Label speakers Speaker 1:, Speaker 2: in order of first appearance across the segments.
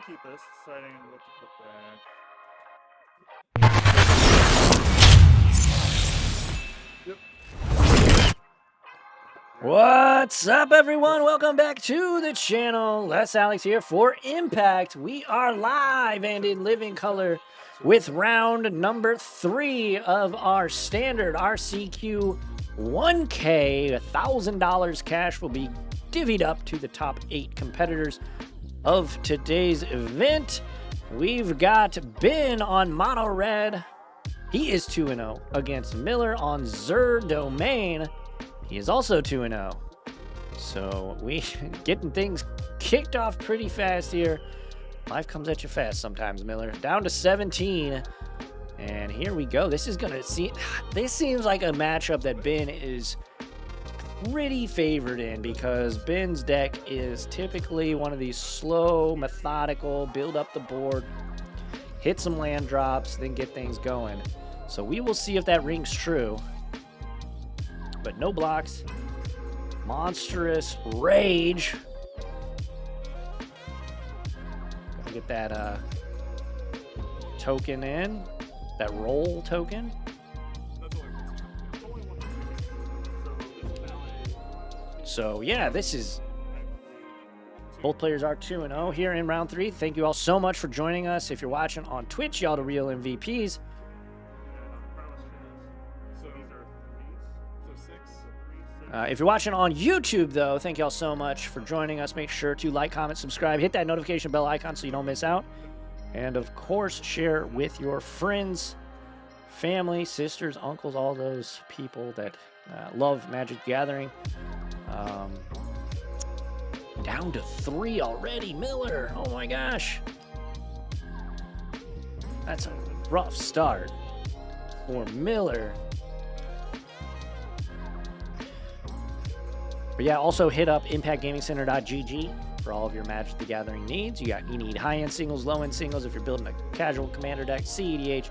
Speaker 1: keep this, deciding what to put back. Yep.
Speaker 2: What's up, everyone? Welcome back to the channel. Les Alex here for Impact. We are live and in living color with round number 3 of our standard RCQ 1K. $1,000 cash will be divvied up to the top 8 competitors of today's event. We've got Ben on Mono Red. He is 2-0 against Miller on Zur Domain. He is also 2-0. So we getting things kicked off pretty fast here. Life comes at you fast sometimes, Miller. Down to 17. And here we go. This is gonna see. This seems like a matchup that Ben is pretty favored in, because Ben's deck is typically one of these slow, methodical, build up the board, hit some land drops, then get things going. So we will see if that rings true. But no blocks. Monstrous Rage. Gotta get that token in. That roll token. So yeah, this is... Both players are 2-0 here in round 3. Thank you all so much for joining us. If you're watching on Twitch, y'all the real MVPs. If you're watching on YouTube, though, thank y'all so much for joining us. Make sure to like, comment, subscribe, hit that notification bell icon so you don't miss out. And, of course, share with your friends, family, sisters, uncles, all those people that love Magic the Gathering. Down to 3 already, Miller. Oh, my gosh. That's a rough start for Miller. But yeah, also hit up impactgamingcenter.gg for all of your Magic the Gathering needs. You need high-end singles, low-end singles if you're building a casual commander deck, CEDH,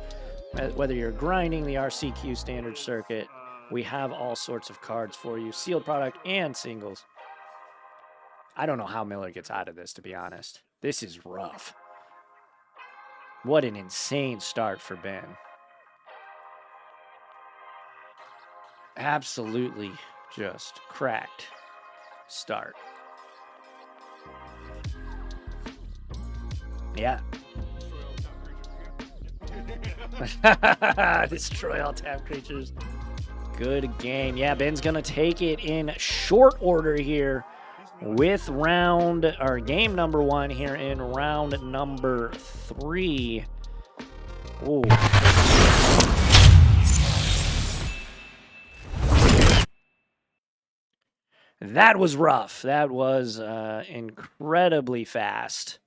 Speaker 2: whether you're grinding the RCQ standard circuit, we have all sorts of cards for you, sealed product and singles. I don't know how Miller gets out of this, to be honest. This is rough. What an insane start for Ben. Absolutely just cracked start. Yeah. Destroy all tap creatures. Good game. Yeah, Ben's gonna take it in short order here with game number 1 here in round number 3. Ooh. That was rough. That was incredibly fast.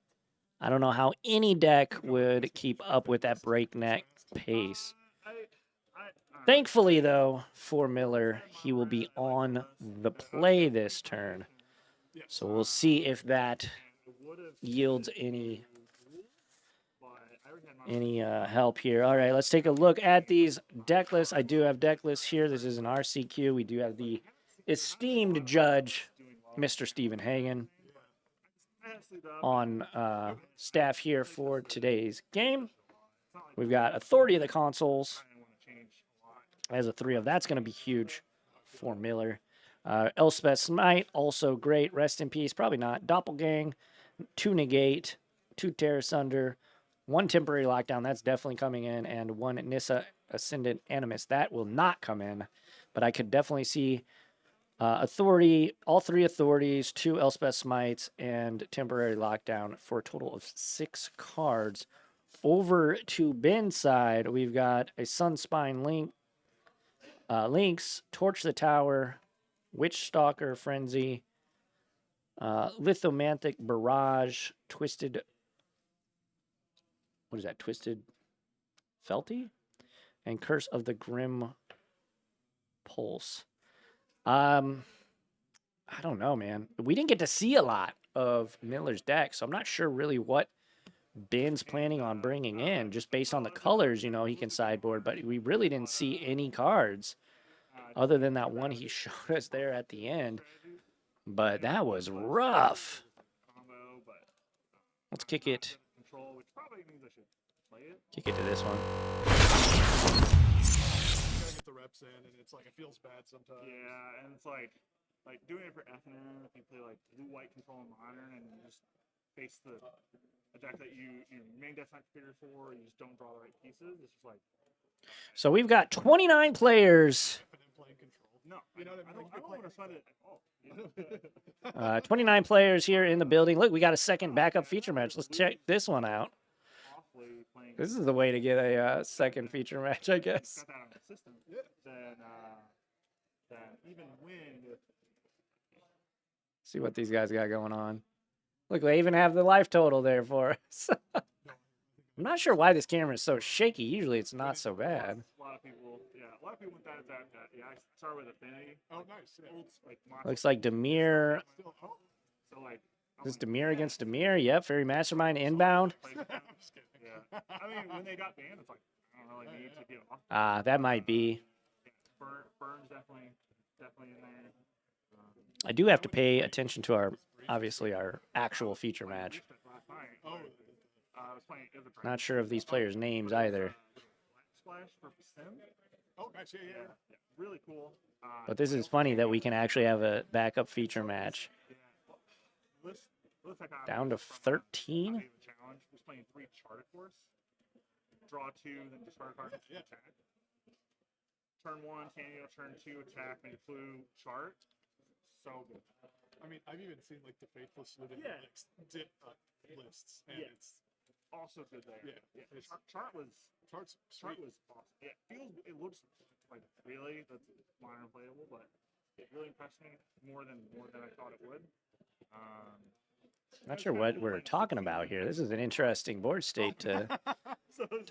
Speaker 2: I don't know how any deck would keep up with that breakneck pace. Thankfully, though, for Miller, he will be on the play this turn. So we'll see if that yields any help here. All right, let's take a look at these deck lists. I do have deck lists here. This is an RCQ. We do have the esteemed judge, Mr. Stephen Hagen, on staff here for today's game. We've got Authority of the Consoles as a 3 of. That's going to be huge for Miller. Elspeth Smite, also great. Rest in peace. Probably not. Doppelgang, 2 Negate, 2 Terror Sunder, 1 Temporary Lockdown. That's definitely coming in. And 1 Nissa Ascendant Animus. That will not come in. But I could definitely see Authority, all 3 Authorities, 2 Elspeth Smites, and Temporary Lockdown for a total of 6 cards. Over to Ben's side, we've got a Sunspine Lynx, Torch the Tower, Witch Stalker Frenzy, Lithomantic Barrage, Twisted... What is that? Twisted Felty? And Curse of the Grim Pulse. I don't know, man. We didn't get to see a lot of Miller's deck, so I'm not sure really what Ben's planning on bringing in. Just based on the colors, you know, he can sideboard, but we really didn't see any cards other than that one he showed us there at the end. But that was rough. Let's kick it.
Speaker 1: Control, which probably means I should play it.
Speaker 2: Kick it to this one.
Speaker 3: You gotta get the reps in, and it's like it feels bad sometimes.
Speaker 1: Yeah, and it's like doing it for FNM. If you play like blue-white control in modern, and you just face the deck that your main deck's not configured for, you just don't draw the right pieces. It's just like.
Speaker 2: So we've got 29 players.
Speaker 3: FNM playing control.
Speaker 1: No,
Speaker 3: You know what I mean?
Speaker 1: I don't want to sweat it at all. You know?
Speaker 2: 29 players here in the building. Look, we got a second backup feature match. Let's check this one out.
Speaker 1: Awfully playing.
Speaker 2: This is the way to get a second feature match, I guess.
Speaker 1: Got that on the system.
Speaker 3: Yeah.
Speaker 1: Then even win with.
Speaker 2: See what these guys got going on. Look, they even have the life total there for us. I'm not sure why this camera is so shaky. Usually it's not so bad.
Speaker 1: A lot of people with that. Yeah, I started with Affinity.
Speaker 3: Oh, nice. Yeah.
Speaker 1: Like
Speaker 2: Looks like Demir.
Speaker 3: Still, oh,
Speaker 1: So like.
Speaker 2: This is Demir against Demir. Yep, Fairy Mastermind inbound.
Speaker 3: I'm just kidding.
Speaker 1: Yeah. I mean, when they got banned, it's like I don't really need to get off.
Speaker 2: That might be.
Speaker 1: Burns definitely in there.
Speaker 2: I do have to pay attention to our actual feature match.
Speaker 1: Last night.
Speaker 3: Oh,
Speaker 1: I was playing. It was a
Speaker 2: Not sure of these players' names either.
Speaker 1: Splash for Sim.
Speaker 3: oh, nice. Yeah, yeah.
Speaker 1: Yeah, really cool.
Speaker 2: But this is funny that we can actually have a backup feature match.
Speaker 1: Looks like
Speaker 2: Down to 13?
Speaker 1: Challenge was playing 3 charted course. Draw 2, then discard a card and attack. Turn 1, Tanio. Turn 2, attack, and flew chart. So good.
Speaker 3: I mean, I've even seen like the Faithless Living
Speaker 1: Yeah.
Speaker 3: dip lists, and
Speaker 1: Yeah.
Speaker 3: it's
Speaker 1: Also good there.
Speaker 3: Yeah.
Speaker 1: Chart was
Speaker 3: charts
Speaker 1: chart
Speaker 3: sweet.
Speaker 1: was awesome. It looks like really that's modern playable, but it really impressed me more than I thought it would.
Speaker 2: Not sure what we're talking about here. This is an interesting board state to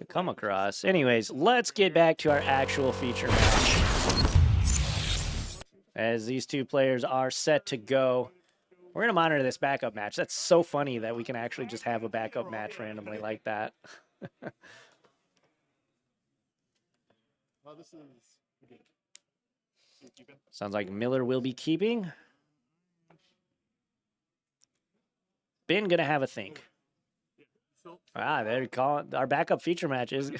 Speaker 2: come across. Anyways, let's get back to our actual feature match. As these two players are set to go. We're going to monitor this backup match. That's so funny that we can actually just have a backup match randomly like that.
Speaker 3: Oh, this is good.
Speaker 2: Sounds like Miller will be keeping. Ben going to have a think. There you call it. Our backup feature match is...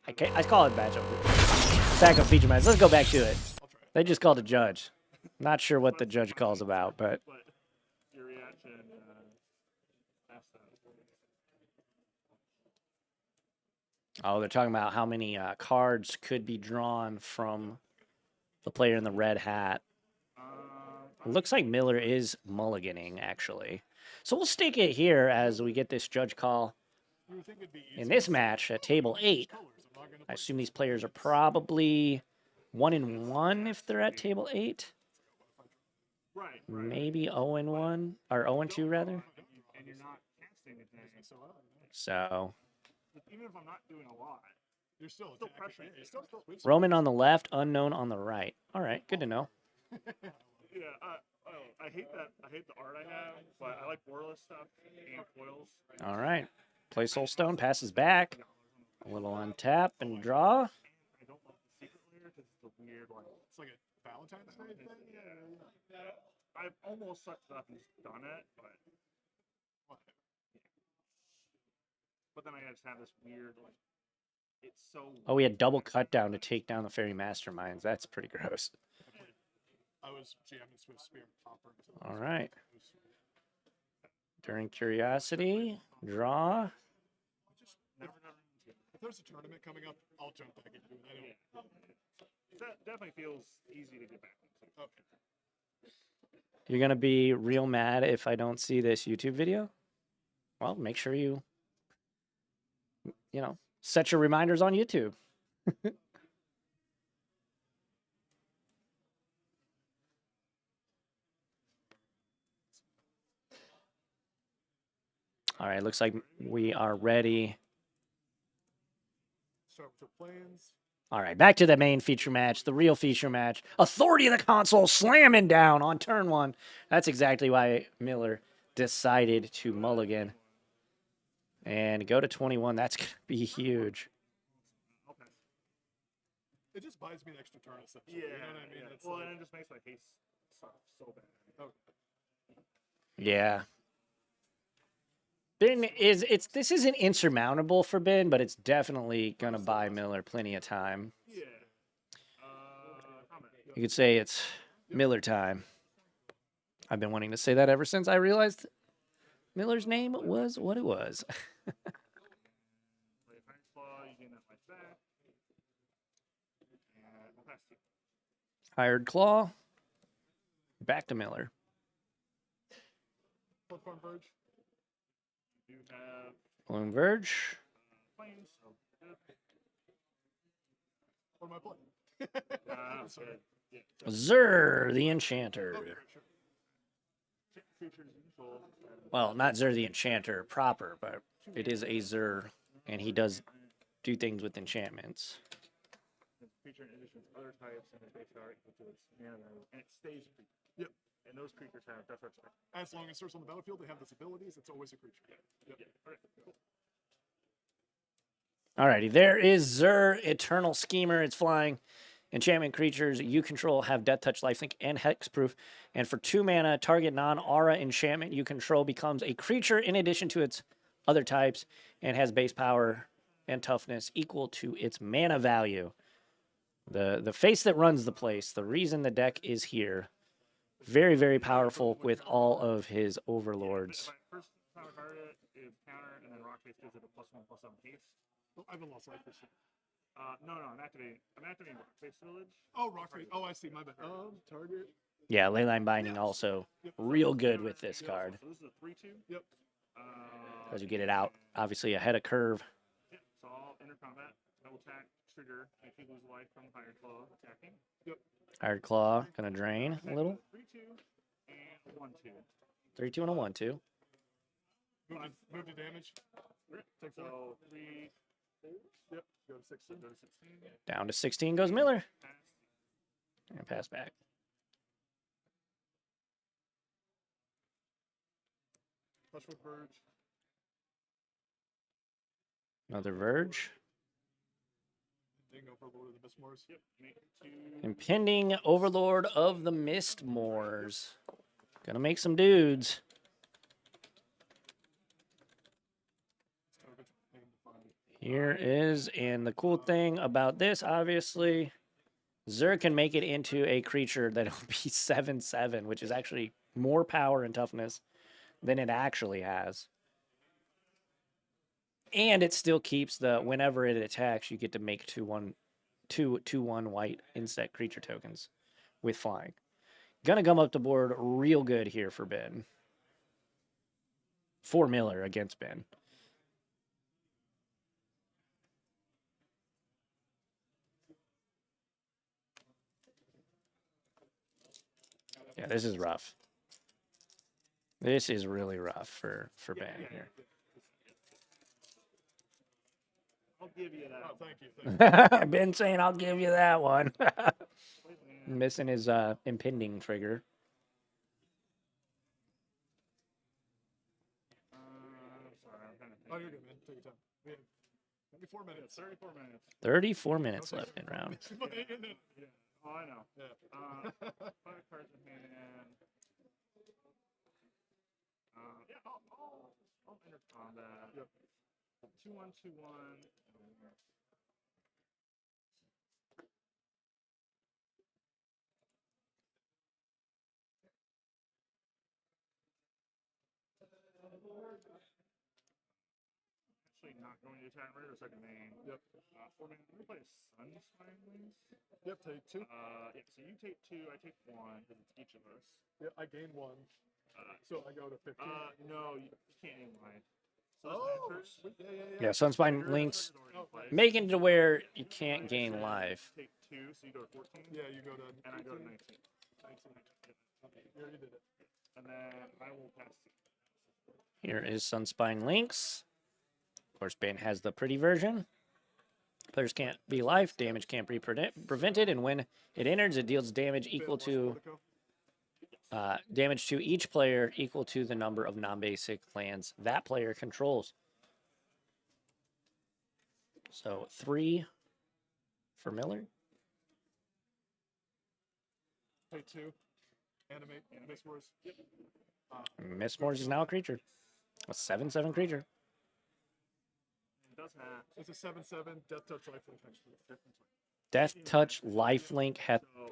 Speaker 2: I call it backup feature match. Let's go back to it. They just called a judge. Not sure what the judge calls about, but...
Speaker 1: Your reaction,
Speaker 2: Oh, they're talking about how many cards could be drawn from the player in the red hat. It looks like Miller is mulliganing, actually. So we'll stick it here as we get this judge call in this match at table 8. I assume these players are probably 1-1 if they're at table 8.
Speaker 1: Right.
Speaker 2: Maybe 0-1 or 0-2 rather.
Speaker 1: And you're not casting anything.
Speaker 2: So
Speaker 1: Even if I'm not doing a lot,
Speaker 3: You're still
Speaker 1: pressure.
Speaker 3: You're still
Speaker 2: Roman on the left, unknown on the right. All right, good to know.
Speaker 1: Yeah, I hate that. I hate the art I have, but I like borderless stuff and foils.
Speaker 2: All right, play Soulstone, passes back. A little untap and draw.
Speaker 1: I don't love the secret layer because it's a weird like.
Speaker 3: It's like a Valentine's Day thing.
Speaker 1: Yeah. I've almost sucked it up and just done it, but then I just have this weird like. It's so.
Speaker 2: Oh, we had double cut down to take down the Fairy Masterminds. That's pretty gross.
Speaker 3: I was jamming with Spear Popper.
Speaker 2: All right. During Curiosity, draw.
Speaker 1: Never.
Speaker 3: If there's a tournament coming up, I'll jump back into it. I don't.
Speaker 1: That definitely feels easy to get back into.
Speaker 3: Okay.
Speaker 2: You're going to be real mad if I don't see this YouTube video? Well, make sure you set your reminders on YouTube. All right, looks like we are ready.
Speaker 3: Start with the plans.
Speaker 2: All right, back to the main feature match, the real feature match. Authority of the Console slamming down on turn 1. That's exactly why Miller decided to mulligan. And go to 21. That's going to be huge.
Speaker 1: Okay.
Speaker 3: It just buys me an extra turn, essentially.
Speaker 1: Yeah.
Speaker 3: You know what I mean?
Speaker 1: Yeah.
Speaker 3: It's
Speaker 1: Well,
Speaker 3: like,
Speaker 1: and it just makes my case so bad.
Speaker 3: okay.
Speaker 2: Yeah. Ben is this isn't insurmountable for Ben, but it's definitely gonna buy Miller plenty of time.
Speaker 1: Yeah. Comment.
Speaker 2: You could say it's Miller time. I've been wanting to say that ever since I realized Miller's name was what it was.
Speaker 1: Play a Iron Claw, you gain that life back. And we'll pass to you.
Speaker 2: Hired Claw. Back to Miller.
Speaker 3: Blood Farm Verge.
Speaker 1: You do have
Speaker 2: Bloom Verge.
Speaker 1: planes, so good.
Speaker 3: What am I playing?
Speaker 1: Sorry. Yeah.
Speaker 2: Zur the Enchanter.
Speaker 3: Okay, sure.
Speaker 1: Creatures you control.
Speaker 2: Well, not Zur the Enchanter proper, but it is a Zur, and he does do things with enchantments.
Speaker 1: Creature in addition to other types and its base power equal to its mana value, and it stays a creature.
Speaker 3: Yep.
Speaker 1: And those creatures have death respect.
Speaker 3: As long as it's on the battlefield, they have those abilities. It's always a creature. Yep.
Speaker 1: Yeah. All right. Cool.
Speaker 2: Alrighty, there is Zur, Eternal Schemer. It's flying. Enchantment creatures you control have Death Touch, Lifelink, and Hexproof. And for 2 mana, target non-aura enchantment you control becomes a creature in addition to its other types and has base power and toughness equal to its mana value. The face that runs the place, the reason the deck is here. Very, very powerful with all of his overlords.
Speaker 1: First time I card it is counter, and then rock face gives it a +1/+1 haste.
Speaker 3: Oh, I haven't lost life this year.
Speaker 1: No, I'm activating rock face village.
Speaker 3: Oh, Rock Face. Oh, I see. My bad. Target.
Speaker 2: Yeah, Leyline Binding also real good with this card.
Speaker 1: So this is a 3/2.
Speaker 3: Yep.
Speaker 2: As you get it out, obviously ahead of curve.
Speaker 1: Yep. So I'll enter combat. I will attack trigger if you lose life from higher claw attacking.
Speaker 2: Hired Claw, gonna drain a little.
Speaker 1: 3/2 and 1/2.
Speaker 2: 3-2 and a 1-2.
Speaker 3: Move to damage. Take 4.
Speaker 1: So 3, 4.
Speaker 3: Yep. Go to 16.
Speaker 1: Go to 16.
Speaker 2: Down to 16 goes Miller.
Speaker 1: Pass.
Speaker 2: And pass back.
Speaker 3: Fleshwood Verge.
Speaker 2: Another Verge.
Speaker 3: Dingo for Lord of the Mistmoors.
Speaker 1: Yep. Make 2.
Speaker 2: Impending Overlord of the Mistmoors. Gonna make some dudes. Here is, and the cool thing about this, obviously, Zur can make it into a creature that'll be 7/7, which is actually more power and toughness than it actually has. And it still keeps the, whenever it attacks, you get to make 2/1 white insect creature tokens with flying. Gonna come up the board real good here for Ben. For Miller against Ben. Yeah, this is rough. This is really rough for Ben here.
Speaker 1: I'll give you that.
Speaker 3: Oh, thank you. Thank you.
Speaker 2: Ben saying, I'll give you that one. Missing his impending trigger.
Speaker 1: Sorry, I'm kind of
Speaker 3: Oh, you're good, man. Take your time. We have 24 minutes.
Speaker 1: 34 minutes.
Speaker 2: 34 minutes left in round.
Speaker 1: Yeah. Oh, I know.
Speaker 3: Yeah.
Speaker 1: 5 cards in hand. Yeah, I'll enter combat.
Speaker 3: Yep.
Speaker 1: 2/1, 2/1. Actually, not going to attack right or second main.
Speaker 3: Yep.
Speaker 1: 4 mana. Let me play a Sunspine Wings.
Speaker 3: Yep. Take 2.
Speaker 1: Yeah, so you take 2, I take 1, because it's each of us.
Speaker 3: Yep. I gain 1. So I go to 15.
Speaker 1: No, you can't aim life.
Speaker 3: Oh,
Speaker 1: First,
Speaker 3: sweet. Yeah.
Speaker 2: Yeah, Sunspine Links
Speaker 1: Oh,
Speaker 2: making it to where you can't gain life.
Speaker 1: Take 2, so you go to 14.
Speaker 3: Yeah, you go to.
Speaker 1: And I go to 19.
Speaker 3: 19. Okay, you already did it.
Speaker 1: And then I will pass to you.
Speaker 2: Here is Sunspine Links. Of course, Ben has the pretty version. Players can't be life, damage can't be prevented, and when it enters, it deals damage equal to damage to each player equal to the number of non-basic lands that player controls. So 3 for Miller.
Speaker 3: Take 2. Animate. Mistmoors. Yep.
Speaker 2: Mistmoors is now a creature. A 7/7 creature.
Speaker 1: It does have
Speaker 3: It's a 7/7 Death Touch Lifelink hexproof.
Speaker 2: Death Touch, Lifelink,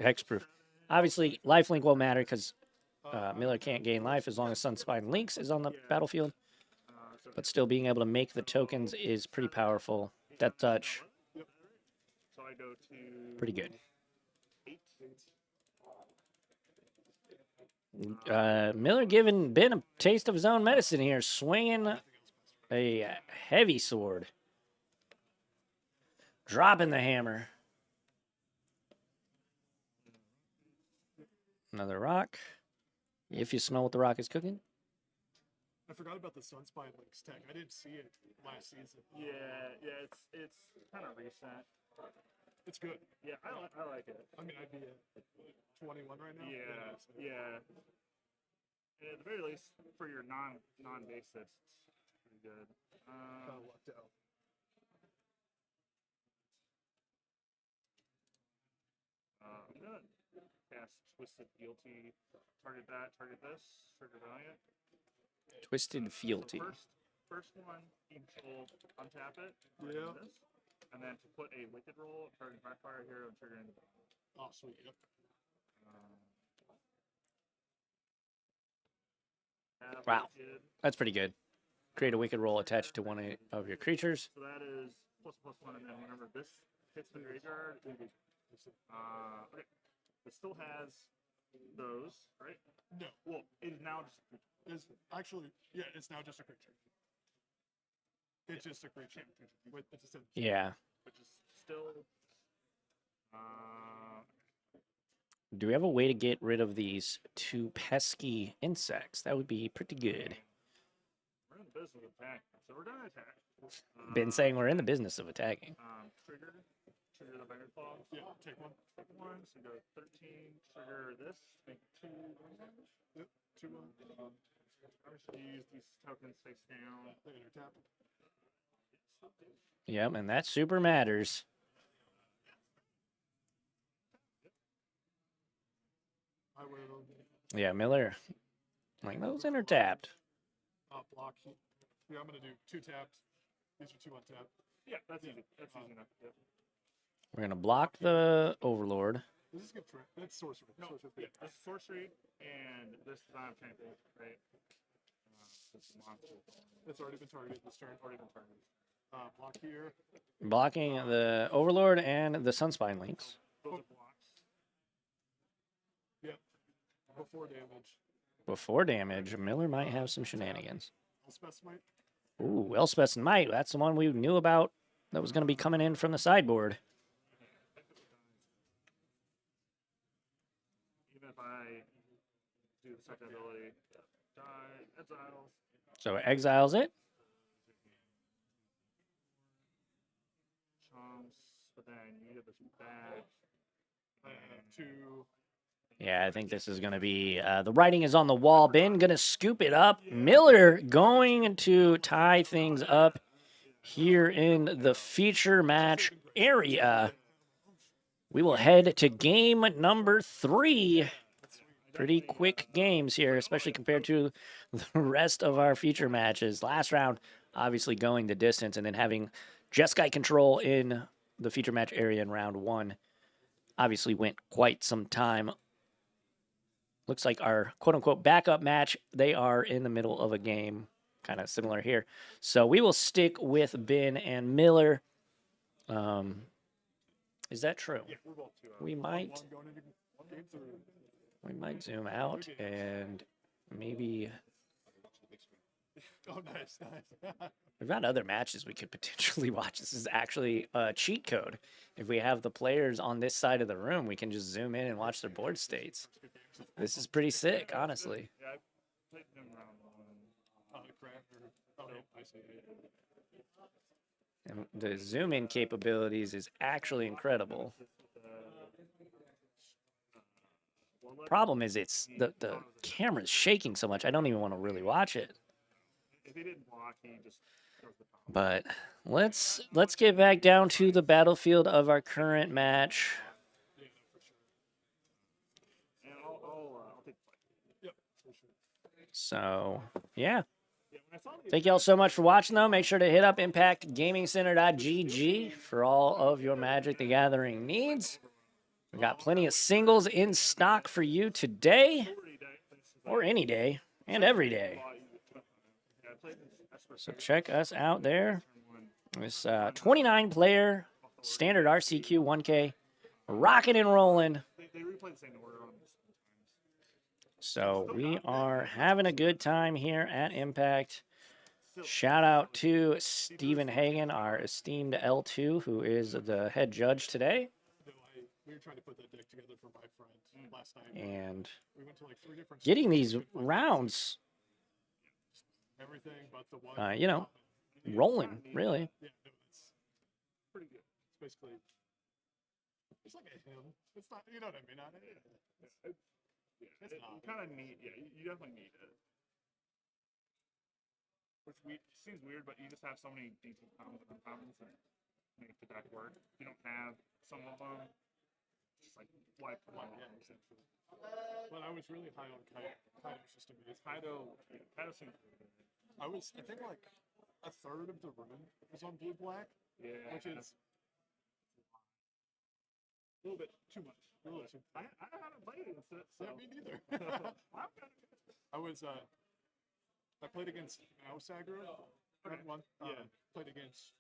Speaker 2: Hexproof. Obviously, Lifelink won't matter because Miller can't gain life as long as Sunspine Links is on the battlefield. But still being able to make the tokens is pretty powerful. Death Touch,
Speaker 1: So I go to
Speaker 2: pretty good.
Speaker 1: 8.
Speaker 2: Miller giving Ben a taste of his own medicine here, swinging a heavy sword. Dropping the hammer. Another rock. If you smell what the rock is cooking.
Speaker 3: I forgot about the Sunspine Links tech. I didn't see it last season.
Speaker 1: Yeah, it's kind of recent.
Speaker 3: It's good.
Speaker 1: Yeah, I like it.
Speaker 3: I mean, I'd be at 21 right now.
Speaker 1: Yeah,
Speaker 3: so-
Speaker 1: yeah. And at the very least, for your non-base sets, it's pretty good.
Speaker 3: Kind of lucked out.
Speaker 1: I'm gonna cast Twisted Fealty. Target that. Target this. Trigger Valiant.
Speaker 2: Twisted Fealty.
Speaker 1: So first one, you control, untap it.
Speaker 3: Yeah.
Speaker 1: This, and then to put a Wicked roll, target Backfire Hero, and trigger into
Speaker 3: Oh, sweet. Yep.
Speaker 2: Wow.
Speaker 1: Wicked.
Speaker 2: That's pretty good. Create a Wicked roll attached to one of your creatures.
Speaker 1: So that is +1, and then whenever this hits the graveyard, okay. It still has those, right?
Speaker 3: No.
Speaker 1: Well, it is now just a creature.
Speaker 3: It's actually, yeah, it's now just a creature. It's just a creature. It's just a,
Speaker 2: Yeah.
Speaker 1: Which is still.
Speaker 2: Do we have a way to get rid of these two pesky insects? That would be pretty good.
Speaker 1: We're in the business of attacking, so we're gonna attack.
Speaker 2: Been saying we're in the business of attacking.
Speaker 1: Trigger the Beggar Claw.
Speaker 3: yeah, take one.
Speaker 1: Take one, so go 13. Trigger this. Make 2.
Speaker 3: Yep, 2/1.
Speaker 1: I'm just gonna use these tokens face down.
Speaker 3: They enter tap.
Speaker 2: Yep, and that super matters.
Speaker 3: I will
Speaker 2: Yeah, Miller. Like, those enter tapped.
Speaker 3: block. Yeah, I'm gonna do 2 tapped. These are 2 untapped.
Speaker 1: Yeah, that's easy. That's easy enough. Yep.
Speaker 2: We're going to block the Overlord.
Speaker 3: This is good for that's sorcery.
Speaker 1: No,
Speaker 3: Sorcery.
Speaker 1: yeah, this is sorcery, and this is not trample, right? This is monster.
Speaker 3: It's already been targeted this turn.
Speaker 1: Already been targeted.
Speaker 3: Block here.
Speaker 2: Blocking the Overlord and the Sunspine Links.
Speaker 1: Those are blocks.
Speaker 3: Yep. Before damage.
Speaker 2: Before damage, Miller might have some shenanigans.
Speaker 3: I'll specify.
Speaker 2: Ooh, Elspeth's Might. That's the one we knew about that was going to be coming in from the sideboard.
Speaker 1: Even if I do the second ability, die, exiles.
Speaker 2: So it exiles it.
Speaker 1: Chomps, but then you get this back.
Speaker 3: I have 2.
Speaker 2: Yeah, I think this is going to be, the writing is on the wall. Ben going to scoop it up. Miller going to tie things up here in the feature match area. We will head to game number 3. Pretty quick games here, especially compared to the rest of our feature matches. Last round, obviously going the distance, and then having Jeskai control in the feature match area in round 1. Obviously went quite some time. Looks like our quote-unquote backup match, they are in the middle of a game. Kind of similar here. So we will stick with Ben and Miller. Is that true?
Speaker 1: Yeah, we're both 2 out.
Speaker 2: We might
Speaker 3: Going into game 3.
Speaker 2: zoom out and maybe
Speaker 3: Oh, nice.
Speaker 2: we've got other matches we could potentially watch. This is actually a cheat code. If we have the players on this side of the room, we can just zoom in and watch their board states. This is pretty sick, honestly.
Speaker 1: Yeah, I played them round 1.
Speaker 3: Crap. Oh, I see.
Speaker 2: And the zoom in capabilities is actually incredible. Problem is it's the camera's shaking so much I don't even want to really watch it.
Speaker 1: If he didn't block, he just goes the top.
Speaker 2: But let's get back down to the battlefield of our current match.
Speaker 1: And I'll take the fight.
Speaker 3: Yep, for sure.
Speaker 2: So, yeah.
Speaker 1: Yeah, I saw the
Speaker 2: Thank you all so much for watching, though. Make sure to hit up impactgamingcenter.gg for all of your Magic the Gathering needs. We got plenty of singles in stock for you today, or any day, and every day. So check us out there. This 29-player Standard RCQ 1K, rocking and rolling.
Speaker 1: They replay the same order on this sometimes.
Speaker 2: So we are having a good time here at Impact. Shout out to Stephen Hagan, our esteemed L2, who is the head judge today.
Speaker 3: We were trying to put that deck together for my friend last night.
Speaker 2: And
Speaker 3: We went to like 3 different
Speaker 2: getting
Speaker 3: stores,
Speaker 2: these
Speaker 3: couldn't find
Speaker 2: rounds,
Speaker 3: everything but the one.
Speaker 2: you know, rolling, really.
Speaker 3: Yeah, no, it's pretty good. It's basically, it's like a hymn. It's not, you know what I mean?
Speaker 1: You kind of need, you definitely need it. Which seems weird, but you just have so many decent commons and uncommons that make the deck work. You don't have some of them, just like wipe one.
Speaker 3: Yeah, exactly. But I was really high on Kaido. Kaido's just amazing.
Speaker 1: Kaido seems weird.
Speaker 3: I think like a third of the room was on blue black,
Speaker 1: Yeah,
Speaker 3: which is
Speaker 1: a little bit too much.
Speaker 3: a little too.
Speaker 1: I haven't played against it, so
Speaker 3: Yeah, me neither.
Speaker 1: I'm kind of
Speaker 3: I played against Mouse aggro round 1.
Speaker 1: Yeah.
Speaker 3: Played against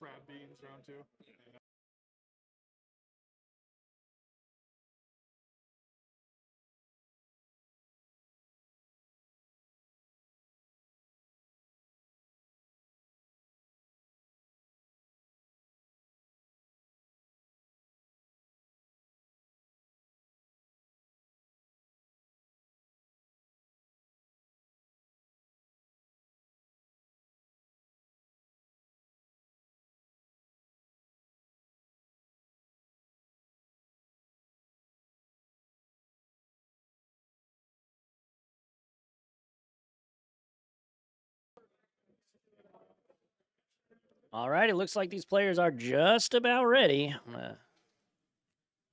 Speaker 3: Crab Beans round 2. And,
Speaker 2: All right, it looks like these players are just about ready. I'm going to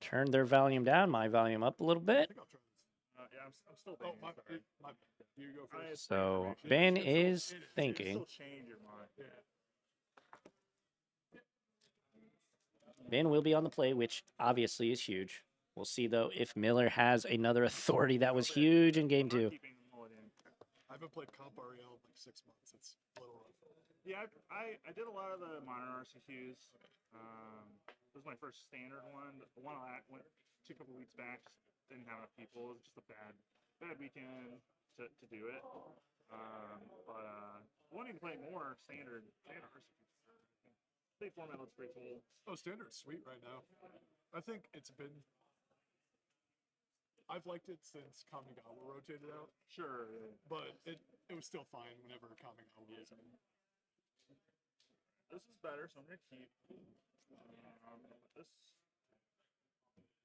Speaker 2: turn their volume down, my volume up a little
Speaker 3: I
Speaker 2: bit.
Speaker 3: think I'll try this.
Speaker 1: yeah, I'm still
Speaker 3: Oh,
Speaker 1: thinking.
Speaker 3: my
Speaker 1: sorry.
Speaker 3: bad. You go
Speaker 1: I-
Speaker 3: first.
Speaker 2: So
Speaker 1: Yeah,
Speaker 2: Ben
Speaker 1: it's
Speaker 2: is
Speaker 1: still- it's
Speaker 2: thinking.
Speaker 1: still change your mind.
Speaker 3: Yeah.
Speaker 2: Ben will be on the play, which obviously is huge. We'll see, though, if Miller has another authority that was huge in Game 2.
Speaker 1: Keeping them all in.
Speaker 3: I haven't played Comp REL in like 6 months. It's a little rough.
Speaker 1: Yeah, I did a lot of the minor RCQs. This was my first standard one. The one I went to a couple weeks back just didn't have enough people. It was just a bad weekend to do it. Wanting to play more standard RCQs. The format looks pretty cool.
Speaker 3: Oh, Standard's sweet right now. I think it's been. I've liked it since Kamigawa rotated out,
Speaker 1: Sure.
Speaker 3: but it was still fine whenever Kamigawa was in.
Speaker 1: This is better, so I'm gonna keep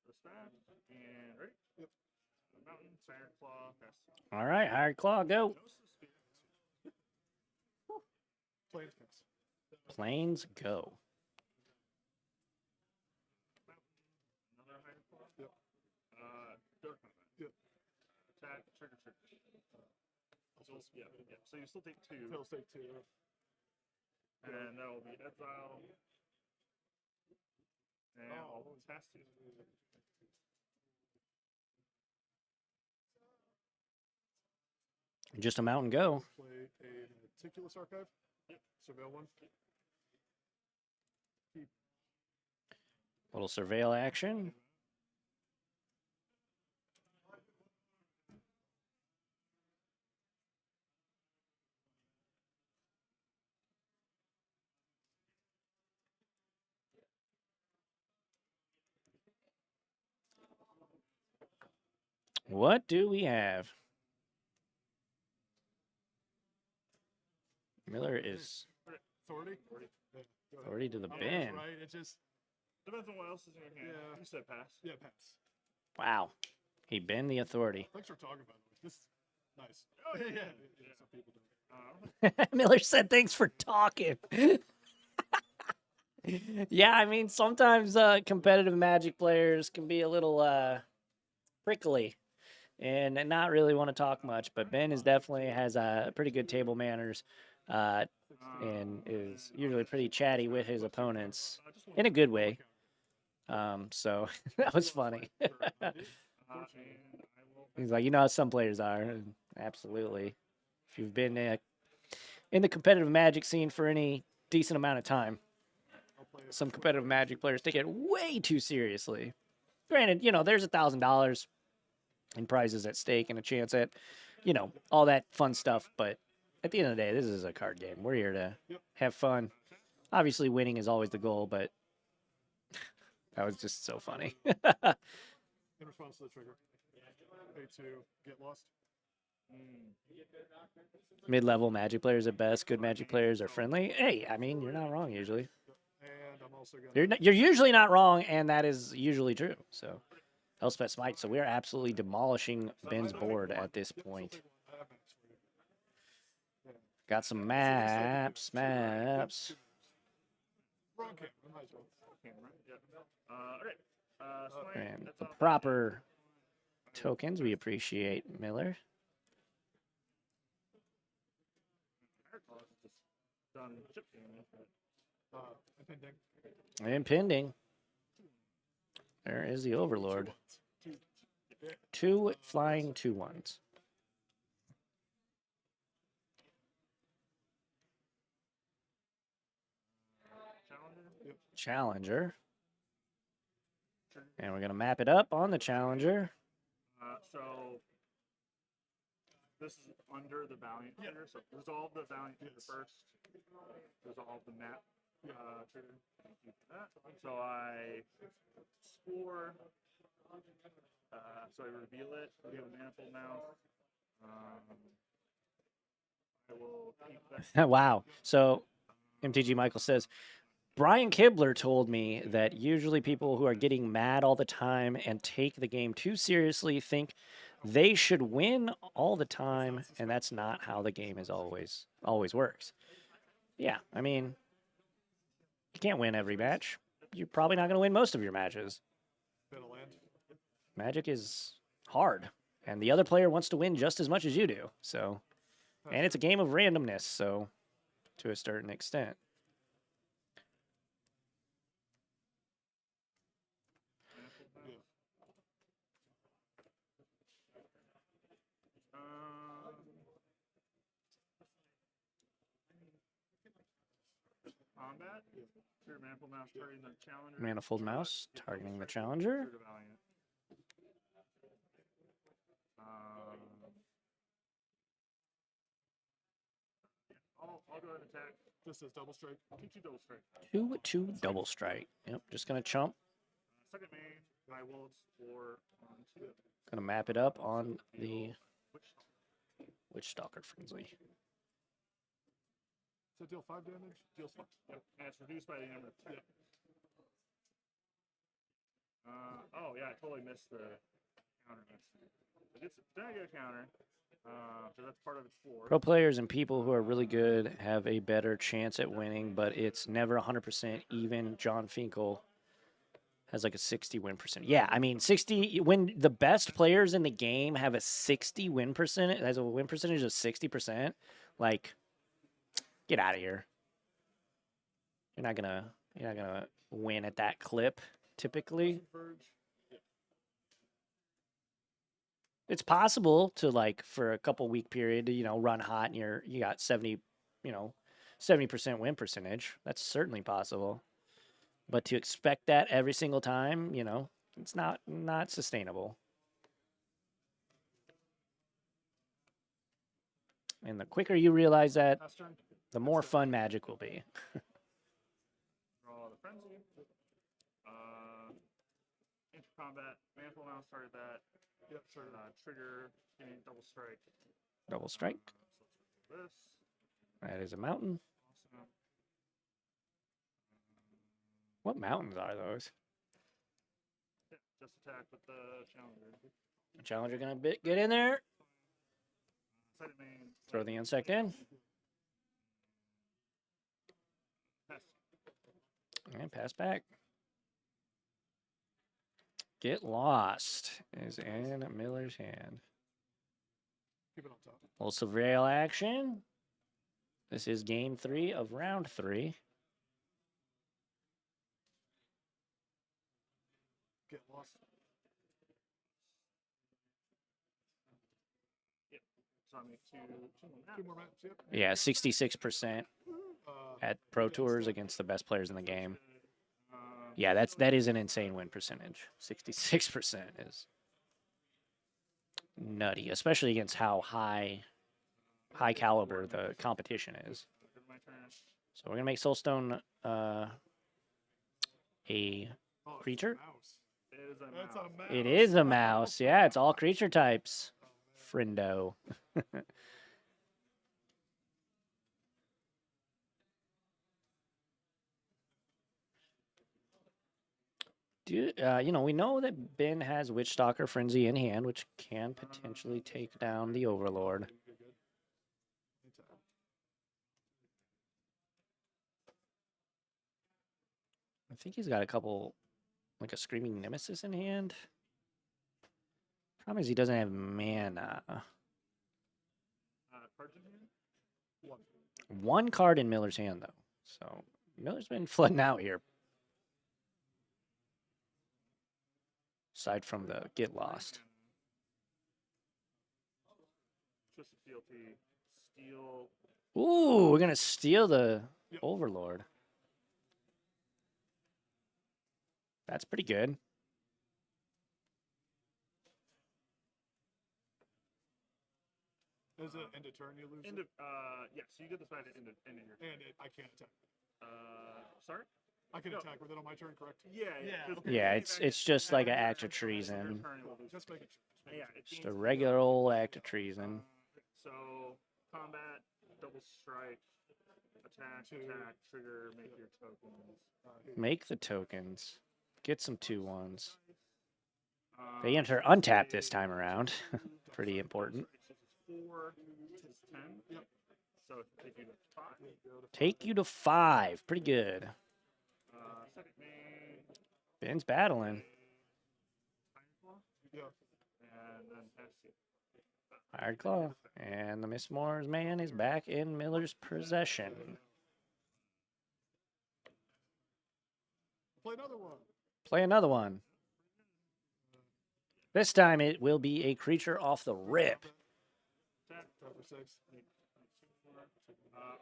Speaker 1: this back and ready.
Speaker 3: Yep.
Speaker 1: Mountain, Iron Claw, pass.
Speaker 2: All right, Hired Claw, go.
Speaker 1: No suspicion.
Speaker 3: Planes picks.
Speaker 2: Planes, go.
Speaker 1: Another Iron Claw.
Speaker 3: Yep.
Speaker 1: Dark Combat.
Speaker 3: Yep.
Speaker 1: Attack, trigger. Yeah. So you still take 2,
Speaker 3: Tails take 2.
Speaker 1: and that will be exile. And I'll pass 2.
Speaker 2: Just a mountain, go.
Speaker 3: Play a Meticulous Archive.
Speaker 1: Yep.
Speaker 3: Surveil 1.
Speaker 2: Little surveil action. What do we have? Miller is
Speaker 3: Authority. Yeah, go ahead.
Speaker 2: already to the
Speaker 3: I was
Speaker 2: bin.
Speaker 3: right. It just
Speaker 1: Depends on what else is in your hand.
Speaker 3: Yeah.
Speaker 1: You said pass.
Speaker 3: yeah, pass.
Speaker 2: Wow. He been the authority.
Speaker 3: Thanks for talking about it. This is nice.
Speaker 1: Oh, yeah.
Speaker 3: yeah. Some people do.
Speaker 2: Miller said thanks for talking. Yeah, I mean, sometimes competitive Magic players can be a little prickly. and not really want to talk much. But Ben is definitely has pretty good table manners, and is usually pretty chatty with his opponents in a good way. So that was funny. He's like, you know how some players are. And absolutely. If you've been in the competitive Magic scene for any decent amount of time, some competitive Magic players take it way too seriously. Granted, you know, there's $1,000 in prizes at stake and a chance at, you know, all that fun stuff. But at the end of the day, this is a card game. We're here to have fun. Obviously, winning is always the goal, but that was just so funny.
Speaker 3: In response to the trigger, pay to get lost.
Speaker 2: Mid-level Magic players at best. Good Magic players are friendly. Hey, I mean, you're not wrong usually.
Speaker 3: And I'm also gonna.
Speaker 2: You're usually not wrong, and that is usually true. So, Elspeth Smite. So we are absolutely demolishing Ben's board at this point. Got some maps.
Speaker 3: Wrong camera. Might as well.
Speaker 1: Okay.
Speaker 2: And the proper tokens. We appreciate Miller.
Speaker 3: Impending.
Speaker 2: Impending. There is the Overlord. 2 flying 2/1s. Challenger. And we're going to map it up on the Challenger.
Speaker 1: So this is under the Valiant trigger. So resolve the Valiant trigger first. Resolve the map trigger. So I explore. So I reveal it. We have a manifold mouse. I will keep that.
Speaker 2: Wow. So MTG Michael says, Brian Kibler told me that usually people who are getting mad all the time and take the game too seriously think they should win all the time, and that's not how the game is always works. Yeah, I mean, you can't win every match. You're probably not going to win most of your matches. Magic is hard, and the other player wants to win just as much as you do. So, and it's a game of randomness, so to a certain extent.
Speaker 1: Combat. Manifold mouse targeting the Challenger.
Speaker 2: Manifold mouse targeting the Challenger.
Speaker 3: I'll go ahead and attack. This is double strike. 2/2 double strike.
Speaker 2: 2/2 double strike. Yep, just gonna chump.
Speaker 1: Second main, I will explore onto.
Speaker 2: Gonna map it up on the Witchstalker Frenzy.
Speaker 3: So deal 5 damage. Deal 5.
Speaker 1: Yep. And it's reduced by the number 2. Yep. Oh yeah, I totally missed the counter. Then I get a counter. So that's part of its floor.
Speaker 2: Pro players and people who are really good have a better chance at winning, but it's never 100% even. John Finkel has like a 60 win percent. Yeah, I mean 60 when the best players in the game have a 60 win percent, has a win percentage of 60%. Like, get out of here. You're not gonna win at that clip typically. It's possible to, like, for a couple week period, you know, run hot and you got 70% win percentage. That's certainly possible. But to expect that every single time, you know, it's not sustainable. And the quicker you realize that, the more fun Magic will be.
Speaker 1: Draw the Frenzy. Enter combat. Manifold mouse started that. Yep, sure. Trigger, double strike.
Speaker 2: Double strike.
Speaker 1: So this.
Speaker 2: That is a mountain.
Speaker 1: Awesome.
Speaker 2: What mountains are those?
Speaker 1: Yeah, just attack with the Challenger.
Speaker 2: The Challenger gonna get in there.
Speaker 1: Second main.
Speaker 2: Throw the insect in.
Speaker 1: Pass.
Speaker 2: And pass back. Get Lost is in Miller's hand.
Speaker 3: Keep it on top.
Speaker 2: Little surveil action. This is game 3 of round 3.
Speaker 3: Get lost.
Speaker 1: So I make two
Speaker 3: Two more maps. Yep.
Speaker 2: Yeah, 66% at Pro Tours against the best players in the game. Yeah, that is an insane win percentage. 66% is nutty, especially against how high caliber the competition is.
Speaker 1: My turn.
Speaker 2: So we're gonna make Soulstone a
Speaker 3: Oh,
Speaker 2: creature.
Speaker 3: Mouse.
Speaker 1: It is a
Speaker 3: That's
Speaker 1: mouse.
Speaker 3: a mouse.
Speaker 2: It is a mouse. Yeah, it's all creature types. Friendo. You know, we know that Ben has Witchstalker Frenzy in hand, which can potentially take down the Overlord.
Speaker 3: Good. Anytime.
Speaker 2: I think he's got a couple, like a Screaming Nemesis in hand. Problem is he doesn't have mana.
Speaker 1: Cards in hand?
Speaker 3: One.
Speaker 2: One card in Miller's hand, though. So Miller's been flooding out here. Aside from the Get Lost.
Speaker 1: Twisted Fealty. Steal.
Speaker 2: Ooh, we're going to steal the Overlord. That's pretty good.
Speaker 3: Is it end of turn you lose?
Speaker 1: End of, yes, you get this back at end of your turn.
Speaker 3: And I can't attack.
Speaker 1: Sorry?
Speaker 3: I can
Speaker 1: No.
Speaker 3: attack with it on my turn, correct?
Speaker 1: Yeah.
Speaker 3: okay.
Speaker 2: Yeah, it's just like an act of treason.
Speaker 3: Just make it.
Speaker 1: Yeah,
Speaker 2: Just a regular old act of treason.
Speaker 1: So, combat, double strike, attack, trigger, make your tokens.
Speaker 2: Make the tokens. Get some 2/1s. They enter untapped this time around. Pretty important.
Speaker 1: 4 to 10.
Speaker 3: Yep.
Speaker 1: So, take you to 5.
Speaker 2: Take you to 5. Pretty good.
Speaker 1: Second main.
Speaker 2: Ben's battling.
Speaker 3: Yeah.
Speaker 1: And then FC.
Speaker 2: Iron Claw. And the Miss Moore's man is back in Miller's possession.
Speaker 3: Play another one.
Speaker 2: Play another one. This time it will be a creature off the rip.
Speaker 1: Attack.
Speaker 3: Tap for 6.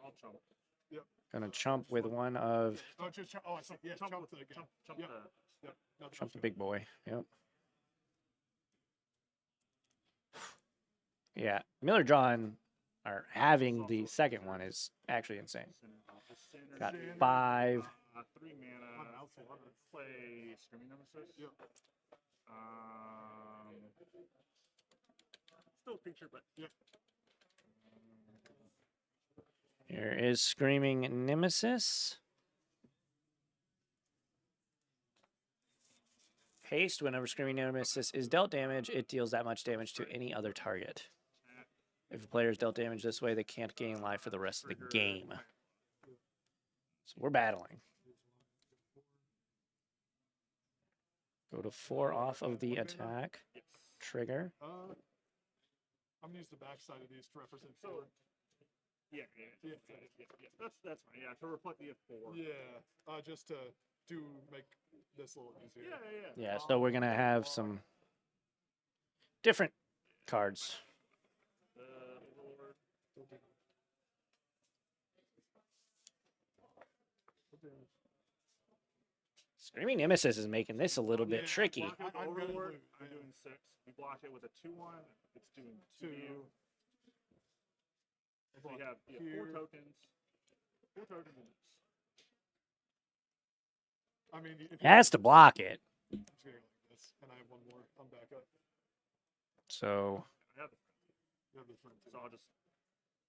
Speaker 1: I'll chump.
Speaker 2: Gonna chump with one of
Speaker 3: Oh, just I see. Yeah,
Speaker 1: Chump
Speaker 3: jump
Speaker 1: the
Speaker 3: to the
Speaker 1: chump
Speaker 3: Yep.
Speaker 1: the
Speaker 3: Yep. No,
Speaker 2: chump the big boy. Yep. Yeah, Miller drawing or having the second one is actually insane. Got 5.
Speaker 1: 3 mana.
Speaker 3: Mouthful.
Speaker 1: Play Screaming Nemesis.
Speaker 3: Yep.
Speaker 1: Still a creature, but
Speaker 3: Yep.
Speaker 2: Here is Screaming Nemesis. Haste, whenever Screaming Nemesis is dealt damage, it deals that much damage to any other target. If a player is dealt damage this way, they can't gain life for the rest of the game. So we're battling. Go to 4 off of the attack. Trigger.
Speaker 3: I'm gonna use the backside of these to represent
Speaker 1: So-
Speaker 3: 4.
Speaker 1: yeah. That's fine. Yeah, to reflect the 4.
Speaker 3: Yeah. Just to make this a little easier.
Speaker 2: Yeah, so we're going to have some different cards.
Speaker 1: Lord.
Speaker 2: Screaming Nemesis is making this a little bit tricky.
Speaker 1: Block it with
Speaker 3: I'm gonna
Speaker 1: Overlord.
Speaker 3: lose,
Speaker 1: I'm
Speaker 3: yeah.
Speaker 1: doing 6. You block it with a 2/1. It's doing 2 to
Speaker 3: 2.
Speaker 1: you. So you have 4
Speaker 3: Here.
Speaker 1: tokens. 4 tokens. And
Speaker 3: I mean, if
Speaker 2: It has to block it.
Speaker 3: I'm just gonna go like this, and I have one more. I'm back up.
Speaker 2: So
Speaker 1: I have the
Speaker 3: You have the front
Speaker 1: so I'll just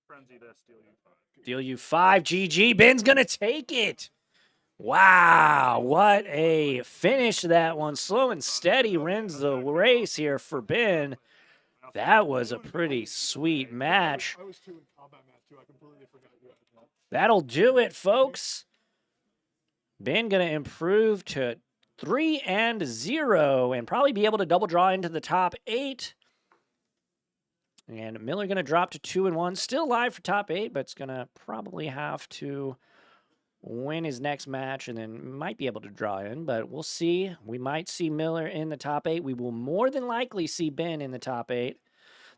Speaker 1: frenzy this, steal you 5.
Speaker 2: deal you 5 GG. Ben's going to take it. Wow, what a finish that one. Slow and steady wins the race here for Ben. That was a pretty sweet match.
Speaker 3: I was 2 in combat match too. I completely forgot you had that.
Speaker 2: That'll do it, folks. Ben going to improve to 3-0 and probably be able to double draw into the top 8. And Miller going to drop to 2-1. Still live for top 8, but it's going to probably have to win his next match and then might be able to draw in, but we'll see. We might see Miller in the top 8. We will more than likely see Ben in the top 8.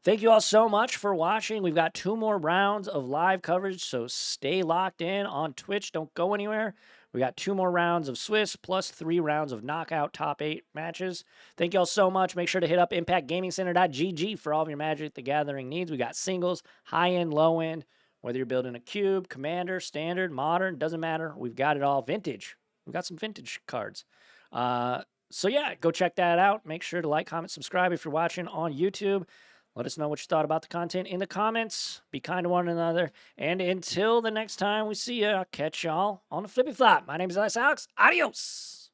Speaker 2: Thank you all so much for watching. We've got 2 more rounds of live coverage, so stay locked in on Twitch. Don't go anywhere. We got 2 more rounds of Swiss plus 3 rounds of knockout top 8 matches. Thank you all so much. Make sure to hit up impactgamingcenter.gg for all of your Magic the Gathering needs. We got singles, high-end, low-end, whether you're building a cube, commander, standard, modern, doesn't matter. We've got it all. Vintage. We've got some vintage cards. So yeah, go check that out. Make sure to like, comment, subscribe if you're watching on YouTube. Let us know what you thought about the content in the comments. Be kind to one another. And until the next time we see you, I'll catch y'all on the Flippy Flop. My name is Alex. Adios.